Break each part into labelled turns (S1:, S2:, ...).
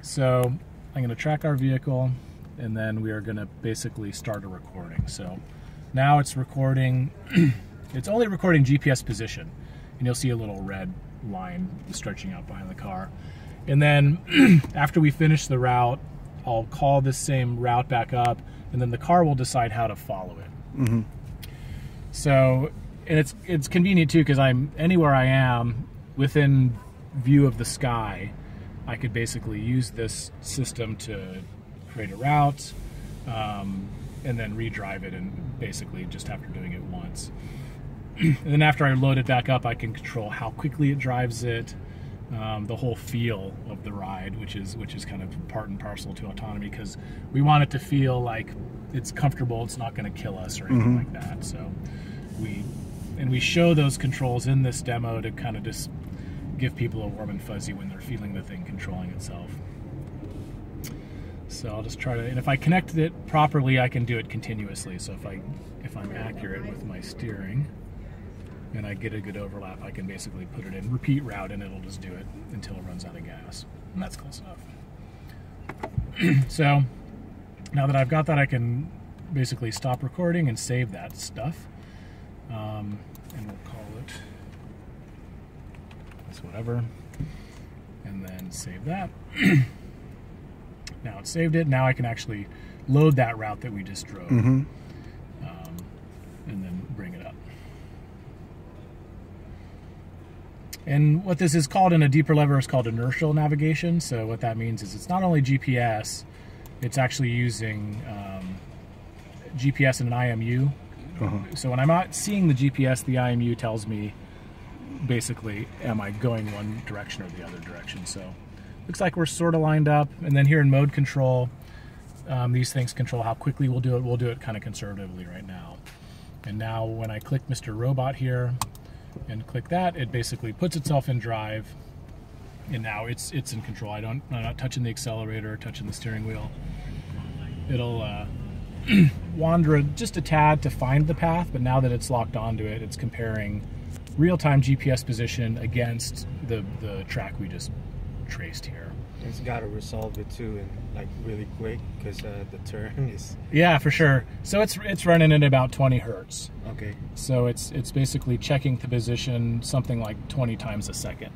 S1: So I'm going to track our vehicle, and then we are going to basically start a recording. So now it's recording, it's only recording GPS position, and you'll see a little red line stretching out behind the car. And then after we finish the route, I'll call this same route back up, and then the car will decide how to follow it.
S2: Mm-hmm.
S1: So, and it's convenient too, because I'm anywhere I am within view of the sky, I could basically use this system to create a route, and then redrive it, and basically just after doing it once. And then after I load it back up, I can control how quickly it drives it, the whole feel of the ride, which is kind of part and parcel to autonomy, because we want it to feel like it's comfortable, it's not going to kill us or anything like that. So we show those controls in this demo to kind of just give people a warm and fuzzy when they're feeling the thing controlling itself. So I'll just try to, and if I connected it properly, I can do it continuously. So if I'm accurate with my steering and I get a good overlap, I can basically put it in repeat route and it'll just do it until it runs out of gas. And that's close enough. So now that I've got that, I can basically stop recording and save that stuff. And we'll call it this whatever, and then save that. Now it's saved it. Now I can actually load that route that we just drove, and then bring it up. And what this is called in a deeper level is called inertial navigation. So what that means is it's not only GPS, it's actually using GPS and an IMU. So when I'm not seeing the GPS, the IMU tells me basically, am I going one direction or the other direction? So looks like we're sort of lined up. And then here in mode control, these things control how quickly we'll do it. We'll do it kind of conservatively right now. And now when I click Mr. Robot here and click that, it basically puts itself in drive. And now it's in control. I'm not touching the accelerator, touching the steering wheel. It'll wander just a tad to find the path, but now that it's locked onto it, it's comparing real-time GPS position against the track we just traced here.
S3: It's got to resolve it too, and like really quick, because the turn is...
S1: Yeah, for sure. So it's running at about 20 hertz.
S3: Okay.
S1: So it's basically checking the position something like 20 times a second.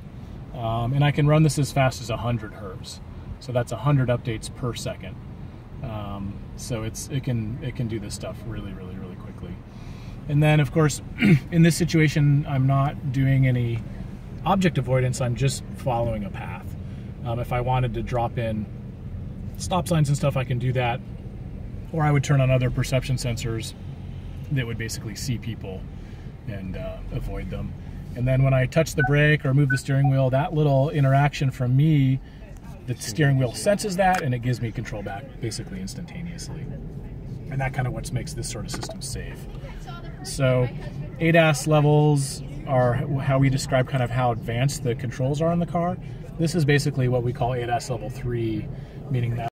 S1: And I can run this as fast as 100 hertz. So that's 100 updates per second. So it can do this stuff really quickly. And then of course, in this situation, I'm not doing any object avoidance, I'm just following a path. If I wanted to drop in stop signs and stuff, I can do that. Or I would turn on other perception sensors that would basically see people and avoid them. And then when I touch the brake or move the steering wheel, that little interaction from me, the steering wheel senses that, and it gives me control back basically instantaneously. And that kind of what makes this sort of system safe. So ADAS levels are how we describe kind of how advanced the controls are in the car. This is basically what we call ADAS level 3, meaning that